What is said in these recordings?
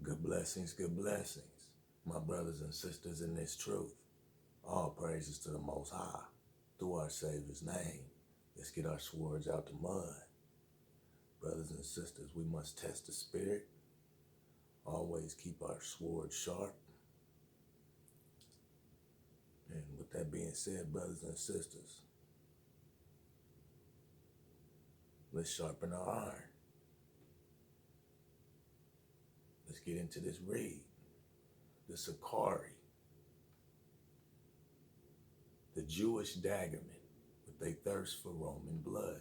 Good blessings, my brothers and sisters in this truth. All praises to the Most High, through our Savior's name. Let's get our swords out the mud. Brothers and sisters, we must test the spirit, always keep our swords sharp. And with that being said, brothers and sisters, let's sharpen our iron. Let's get into this read. The Sicarii, the Jewish daggermen with their thirst for Roman blood.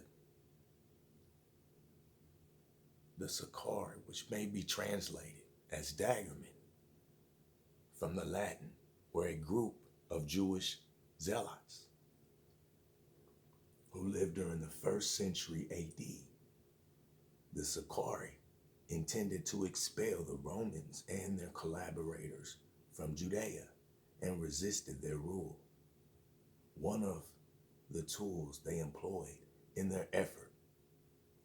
The Sicarii, which may be translated as daggermen from the Latin, were a group of Jewish zealots who lived during the 1st century AD. The Sicarii intended to expel the Romans and their collaborators from Judea and resisted their rule. One of the tools they employed in their effort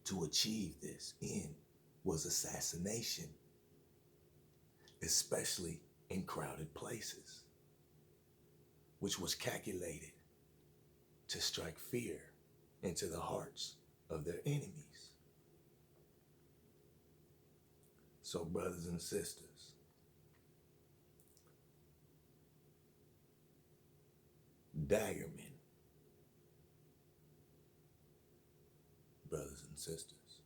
to achieve this end was assassination, especially in crowded places, which was calculated to strike fear into the hearts of their enemies. So, brothers and sisters, daggermen, brothers and sisters,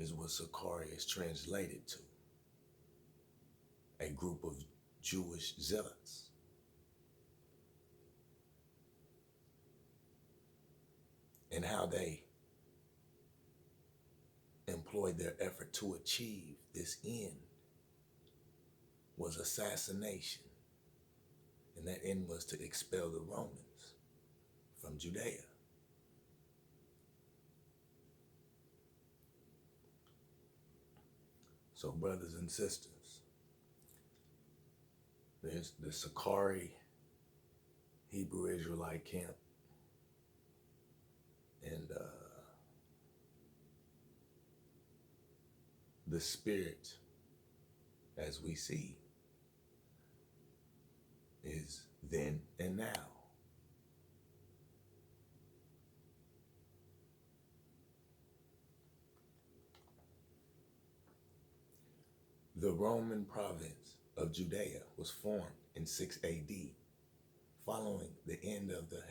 is what Sicarii is translated to. A group of Jewish zealots. And how they employed their effort to achieve this end was assassination. And that end was to expel the Romans from Judea. So, brothers and sisters, there's the Sicarii Hebrew Israelite camp, and the spirit, as we see, is then and now. The Roman province of Judea was formed in 6 AD, following the end of the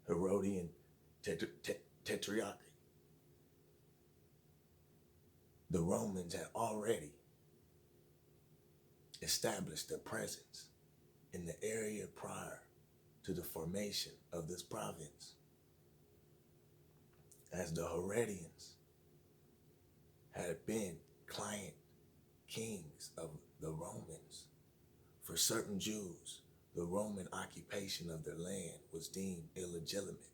Herodian Tetrarchy. The Romans had already established their presence in the area prior to the formation of this province, as the Herodians had been client kings of the Romans. For certain Jews, the Roman occupation of their land was deemed illegitimate,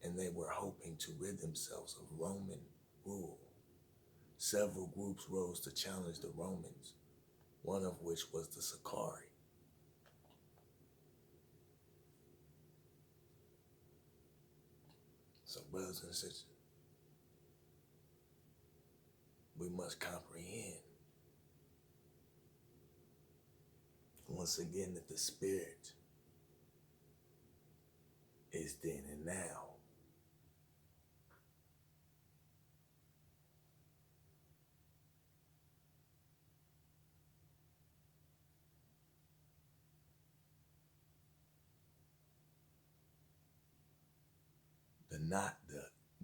and they were hoping to rid themselves of Roman rule. Several groups rose to challenge the Romans, one of which was the Sicarii. So, brothers and sisters, we must comprehend once again that the spirit is then and now.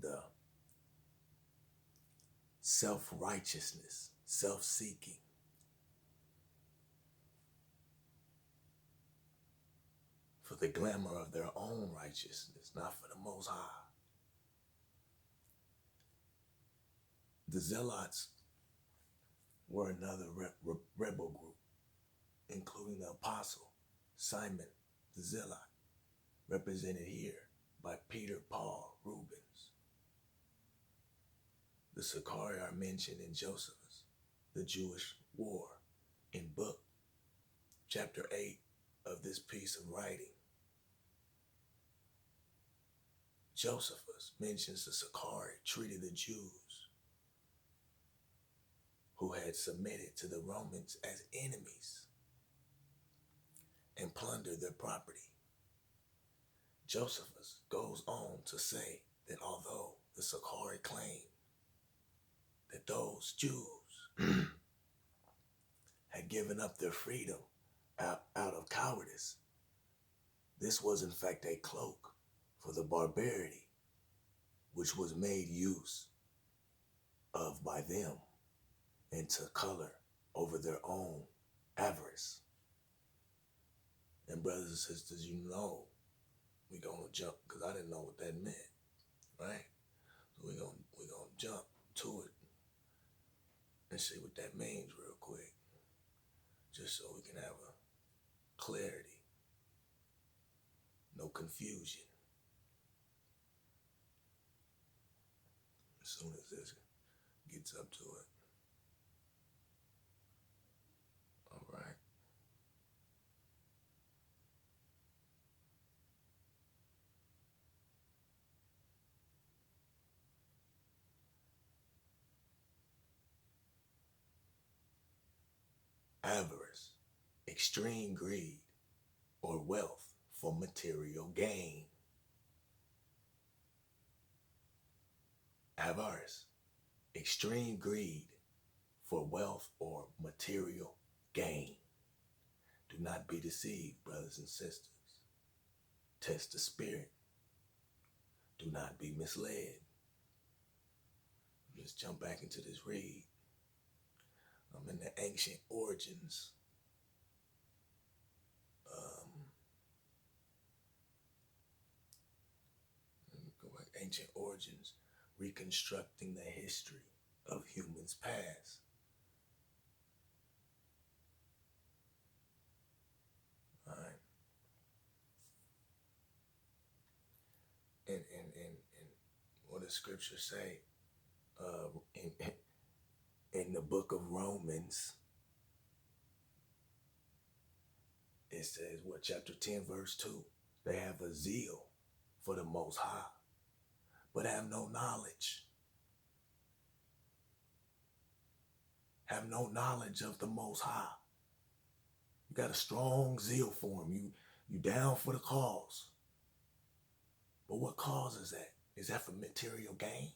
The self-righteousness, self-seeking, for the glamour of their own righteousness, not for the Most High. The Zealots were another rebel group, including the apostle Simon the Zealot, represented here by Peter Paul Rubens. The Sicarii are mentioned in Josephus, the Jewish War, in book chapter 8 of this piece of writing. Josephus mentions the Sicarii treated the Jews who had submitted to the Romans as enemies and plundered their property. Josephus goes on to say that although the Sicarii claimed that those Jews had given up their freedom out of cowardice, this was in fact a cloak for the barbarity which was made use of by them and to color over their own avarice. And brothers and sisters, you know, we're gonna jump, because I didn't know what that meant, right? So we're gonna jump to it and see what that means real quick, just so we can have a clarity, no confusion. As soon as this gets up to it. All right. Avarice, extreme greed, or wealth for material gain. Avarice, extreme greed for wealth or material gain. Do not be deceived, brothers and sisters. Test the spirit. Do not be misled. Let's jump back into this read. I'm in the ancient origins. Go back, ancient origins, reconstructing the history of humans past. All right. And what does scripture say? In the book of Romans, it says, what, chapter 10, verse 2? They have a zeal for the Most High, but have no knowledge. Have no knowledge of the Most High. You got a strong zeal for him. You down for the cause. But what cause is that? Is that for material gain?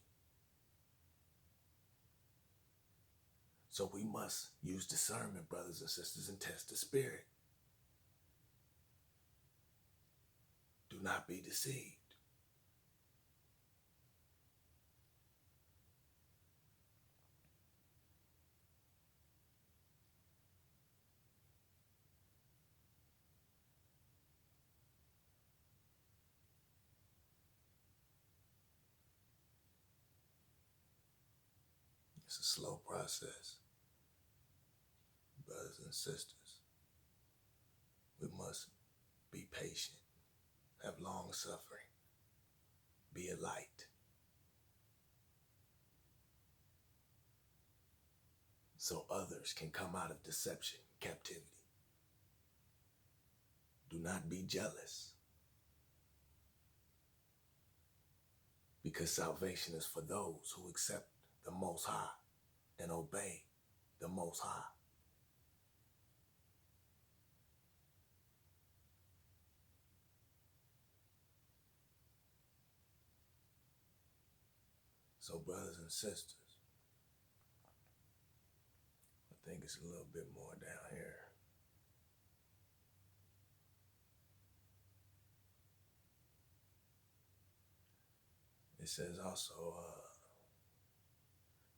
So we must use discernment, brothers and sisters, and test the spirit. Do not be deceived. It's a slow process, brothers and sisters. We must be patient, have long suffering, be a light. So others can come out of deception, captivity. Do not be jealous, because salvation is for those who accept the Most High and obey the Most High. So brothers and sisters, I think it's a little bit more down here. It says also,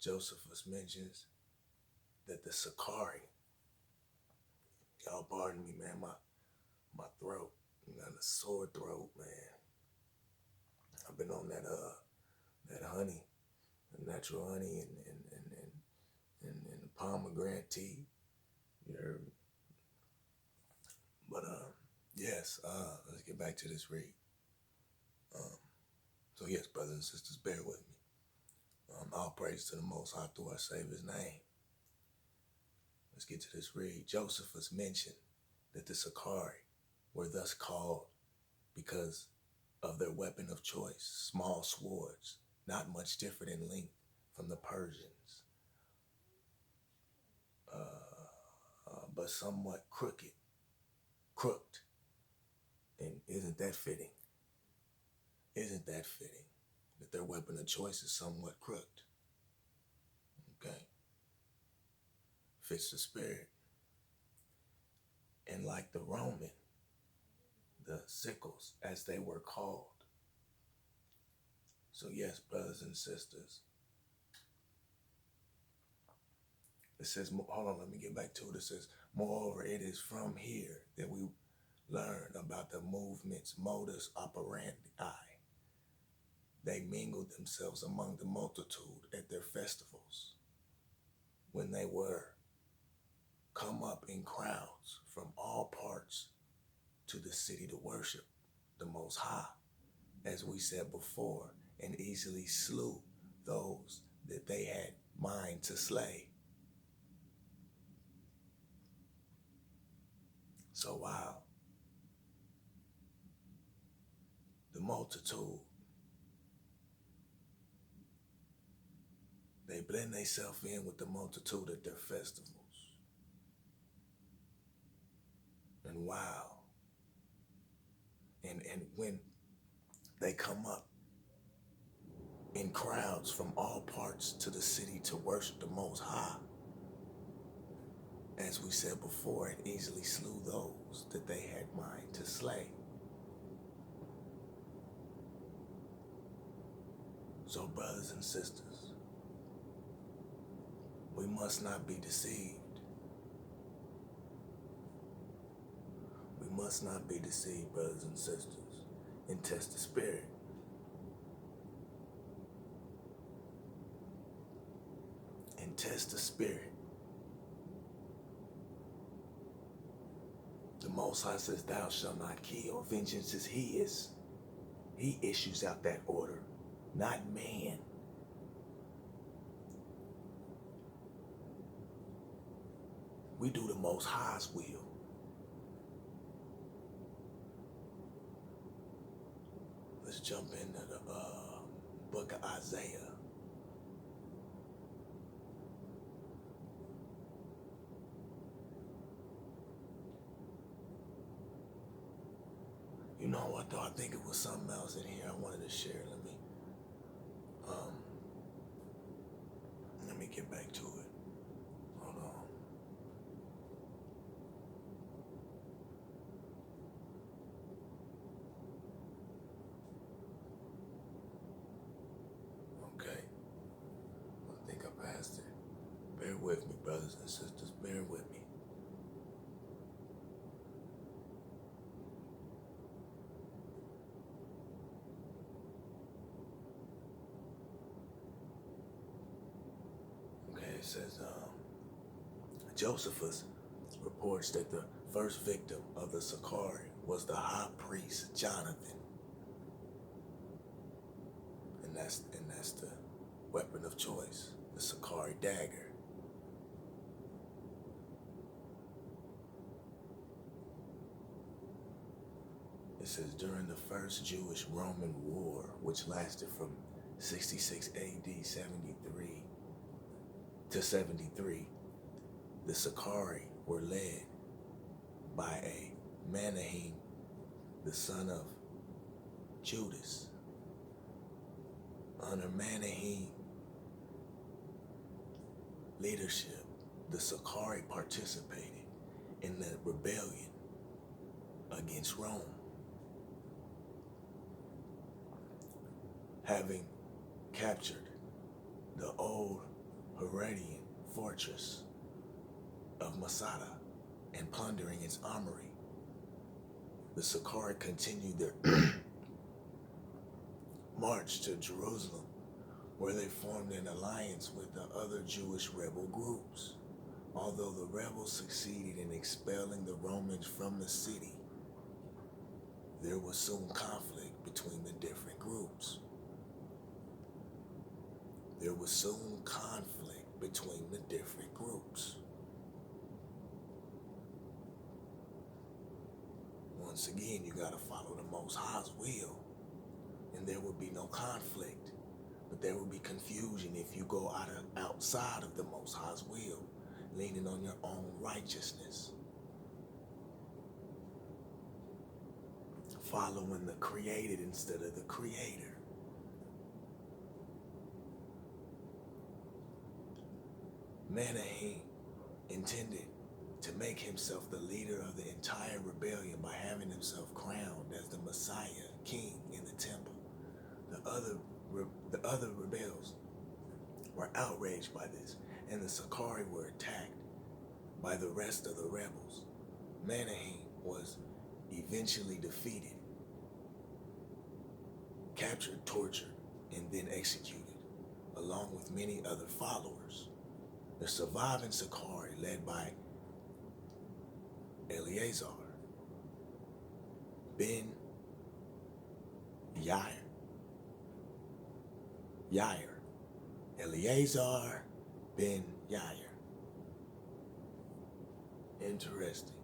Josephus mentions that the Sicarii, y'all pardon me, man, my throat, I got a sore throat, man. I've been on that honey, the natural honey and the pomegranate tea. You heard me? But yes, let's get back to this read. So yes, brothers and sisters, bear with me. All praise to the Most High through our Savior's name. Let's get to this read. Josephus mentioned that the Sicarii were thus called because of their weapon of choice, small swords, not much different in length from the Persians. but somewhat crooked. And isn't that fitting? Isn't that fitting that their weapon of choice is somewhat crooked? Okay. Fits the spirit. And like the Roman, the sickles, as they were called. So yes, brothers and sisters, it says, hold on, let me get back to it. It says, moreover, it is from here that we learn about the movement's modus operandi. They mingled themselves among the multitude at their festivals when they were come up in crowds from all parts to the city to worship the Most High, as we said before, and easily slew those that they had mind to slay. So wow, the multitude, they blend themselves in with the multitude at their festivals. And wow, and when they come up in crowds from all parts to the city to worship the Most High, as we said before, it easily slew those that they had mind to slay. So brothers and sisters, we must not be deceived. We must not be deceived, brothers and sisters, and test the spirit. And test the spirit. The Most High says, thou shalt not kill. Vengeance is his. He issues out that order, not man. We do the Most High's will. Let's jump into the book of Isaiah. You know what though? I think it was something else in here I wanted to share. Let me get back to it. Hold on. Okay. I think I passed it. Bear with me, brothers and sisters. Bear with me. It says, Josephus reports that the first victim of the Sicarii was the high priest Jonathan. And that's the weapon of choice, the Sicarii dagger. It says, during the first Jewish-Roman war, which lasted from 66 AD 73 to 73, the Sicarii were led by a Manahem, the son of Judas. Under Manahem leadership, the Sicarii participated in the rebellion against Rome, having captured the old Herodian fortress of Masada and plundering its armory. The Sicarii continued their march to Jerusalem, where they formed an alliance with the other Jewish rebel groups. Although the rebels succeeded in expelling the Romans from the city, there was soon conflict between the different groups. There was soon conflict between the different groups. Once again, you gotta follow the Most High's will, and there will be no conflict, but there will be confusion if you go outside of the Most High's will. leaning on your own righteousness, following the created instead of the creator. Menahem intended to make himself the leader of the entire rebellion by having himself crowned as the Messiah, king in the temple. The other rebels were outraged by this, and the Sicarii were attacked by the rest of the rebels. Menahem was eventually defeated, captured, tortured, and then executed, along with many other followers. The surviving Sicarii, led by Eleazar ben Yair. Eleazar ben Yair. Interesting.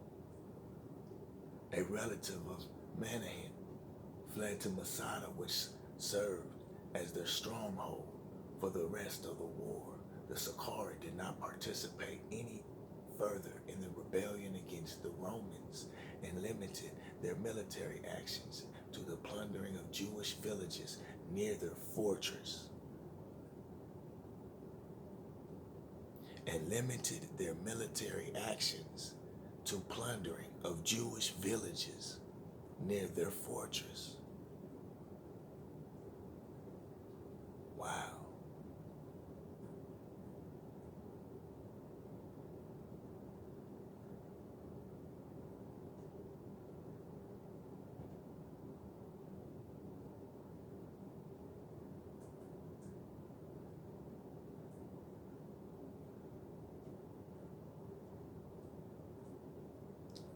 A relative of Menahem fled to Masada, which served as their stronghold for the rest of the war. The Sicarii did not participate any further in the rebellion against the Romans and limited their military actions to the plundering of Jewish villages near their fortress. And limited their military actions to plundering of Jewish villages near their fortress. Wow.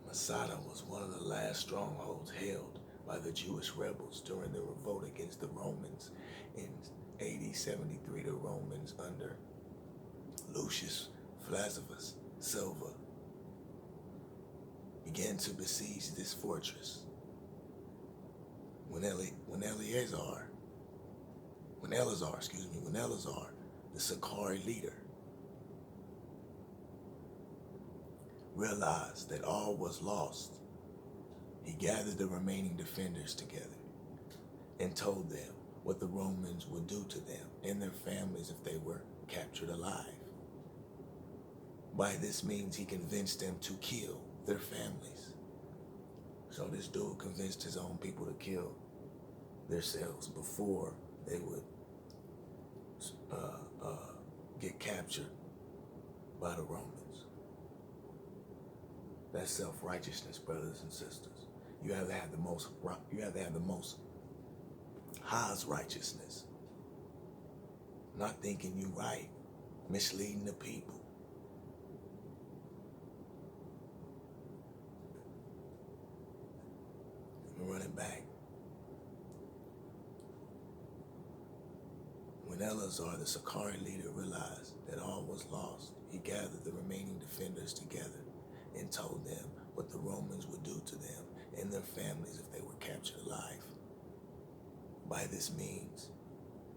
Masada was one of the last strongholds held by the Jewish rebels during the revolt against the Romans in AD 73. The Romans under Lucius Flavius Silva began to besiege this fortress. When Eleazar, the Sicarii leader, realized that all was lost, he gathered the remaining defenders together and told them what the Romans would do to them and their families if they were captured alive. By this means, he convinced them to kill their families. So this dude convinced his own people to kill themselves before they would get captured by the Romans. That's self-righteousness, brothers and sisters. You have to have the most highest righteousness. Not thinking you right, misleading the people. We're running back. When Eleazar, the Sicarii leader, realized that all was lost, he gathered the remaining defenders together and told them what the Romans would do to them and their families if they were captured alive. By this means,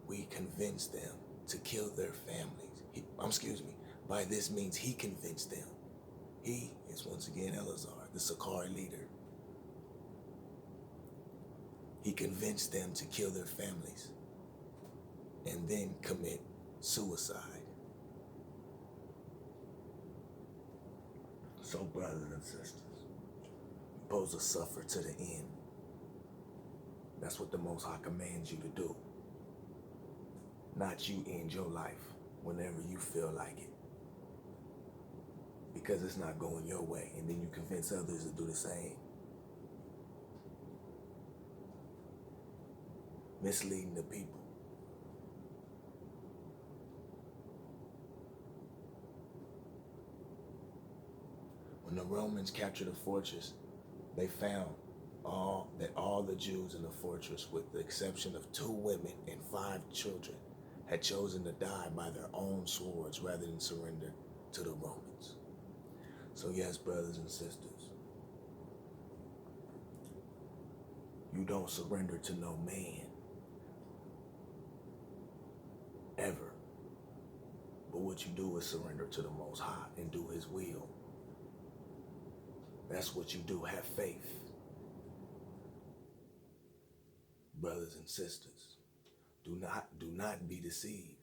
we convinced them to kill their families. By this means, he convinced them. He is once again Eleazar, the Sicarii leader. He convinced them to kill their families and then commit suicide. So, brothers and sisters, you're supposed to suffer to the end. That's what the Most High commands you to do. Not you end your life whenever you feel like it. Because it's not going your way, and then you convince others to do the same. Misleading the people. When the Romans captured the fortress, they found all the Jews in the fortress, with the exception of 2 women and 5 children, had chosen to die by their own swords rather than surrender to the Romans. So yes, brothers and sisters, you don't surrender to no man, ever. But what you do is surrender to the Most High and do His will. That's what you do. Have faith. Brothers and sisters, do not be deceived.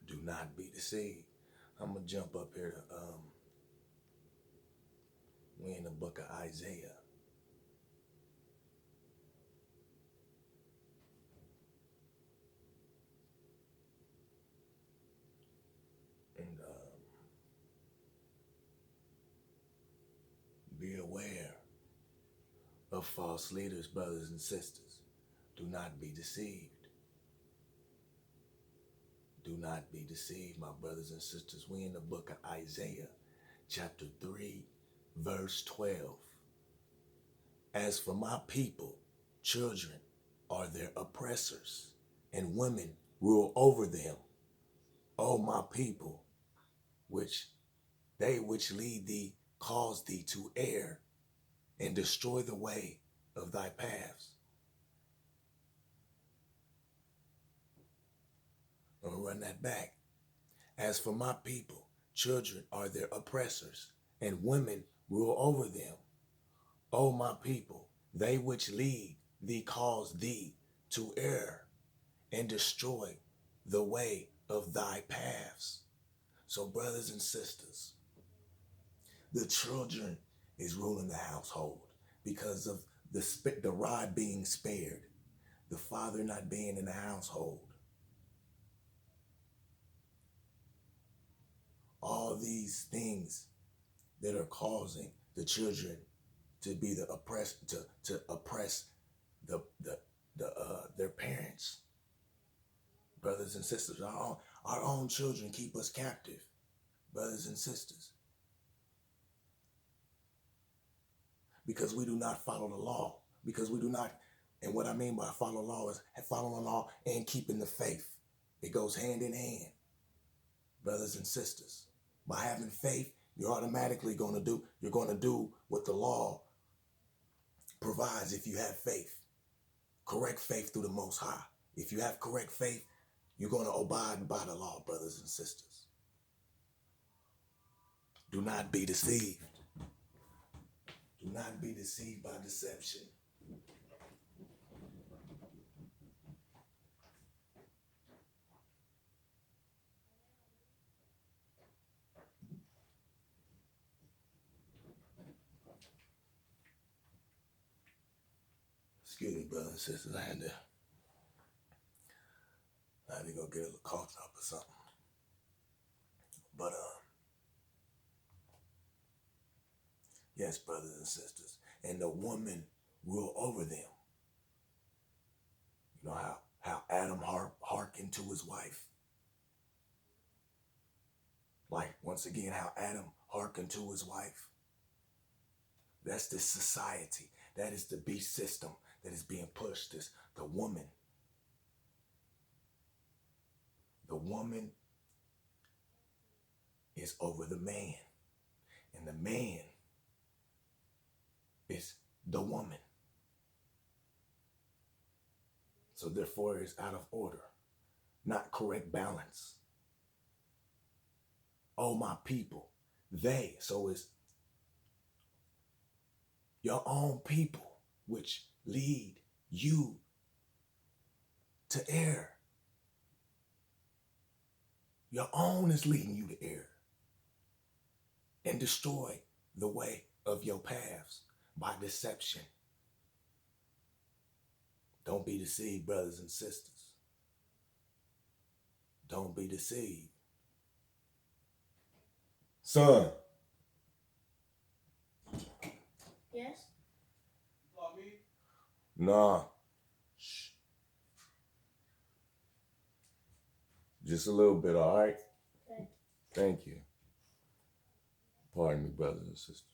Do not be deceived. I'm going to jump up here to, we're in the book of Isaiah. And be aware of false leaders, brothers and sisters. Do not be deceived. Do not be deceived, my brothers and sisters. We in the book of Isaiah, chapter 3, verse 12. As for my people, children are their oppressors, and women rule over them. O my people, which lead thee cause thee to err, and destroy the way of thy paths. I'm going to run that back. As for my people, children are their oppressors, and women rule over them. O my people, they which lead thee cause thee to err, and destroy the way of thy paths. So brothers and sisters, the children is ruling the household because of the rod being spared, the father not being in the household. All these things that are causing the children to be the oppressed, to oppress their parents. Brothers and sisters, our own children keep us captive, brothers and sisters, because we do not follow the law, because we do not, and what I mean by follow law is following the law and keeping the faith. It goes hand in hand, brothers and sisters. By having faith, you're automatically going to do what the law provides if you have faith. Correct faith through the Most High. If you have correct faith, you're going to abide by the law, brothers and sisters. Do not be deceived. Do not be deceived by deception. Excuse me, brothers and sisters. I had to go get a little cough drop or something. But yes, brothers and sisters, and the woman rule over them. You know how Adam hearkened to his wife. Like, once again, how Adam hearkened to his wife. That's the society. That is the beast system that is being pushed. The woman. The woman is over the man. And the man is the woman. So therefore it's out of order. Not correct balance. Oh, my people. They. So it's your own people which lead you to err. Your own is leading you to err and destroy the way of your paths by deception. Don't be deceived, brothers and sisters. Don't be deceived. Son. Yes? Nah. Shh. Just a little bit, all right? Okay. Thank you. Pardon me, brothers and sisters.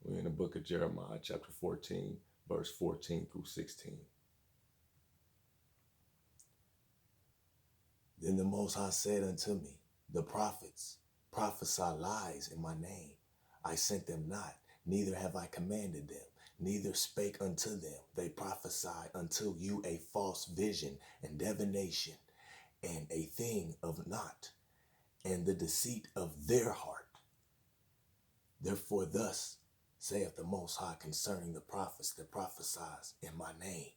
We're in the book of Jeremiah, chapter 14, verse 14 through 16. Then the Most High said unto me, the prophets prophesy lies in my name. I sent them not, neither have I commanded them, neither spake unto them. They prophesy unto you a false vision and divination, and a thing of naught, and the deceit of their heart. Therefore thus saith the Most High concerning the prophets that prophesies in my name.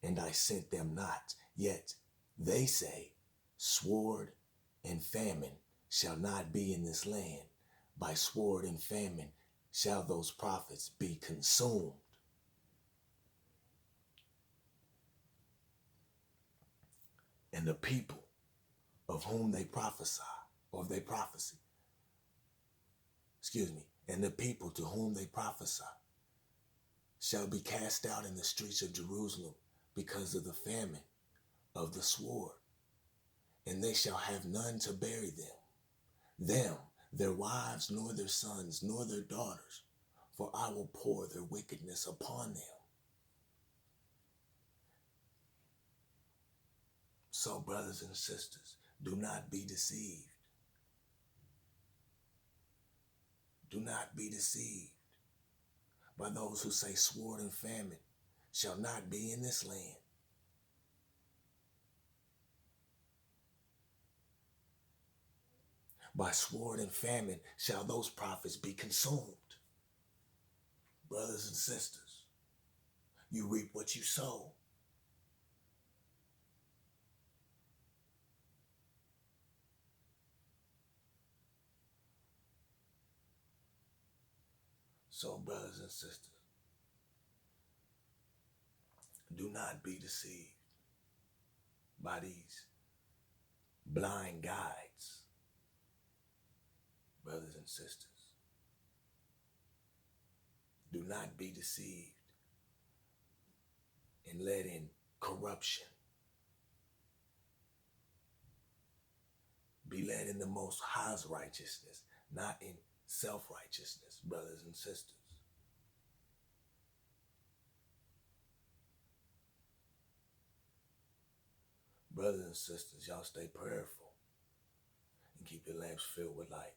And I sent them not, yet they say, sword and famine shall not be in this land. By sword and famine shall those prophets be consumed. And the people of whom they prophesy, or they prophecy, and the people to whom they prophesy shall be cast out in the streets of Jerusalem because of the famine of the sword, and they shall have none to bury them, their wives, nor their sons, nor their daughters, for I will pour their wickedness upon them. So, brothers and sisters, do not be deceived. Do not be deceived by those who say sword and famine shall not be in this land. By sword and famine shall those prophets be consumed. Brothers and sisters, you reap what you sow. So, brothers and sisters, do not be deceived by these blind guides. Brothers and sisters, do not be deceived and led in corruption. Be led in the Most High's righteousness, not in self-righteousness, brothers and sisters. Brothers and sisters, y'all stay prayerful and keep your lamps filled with light.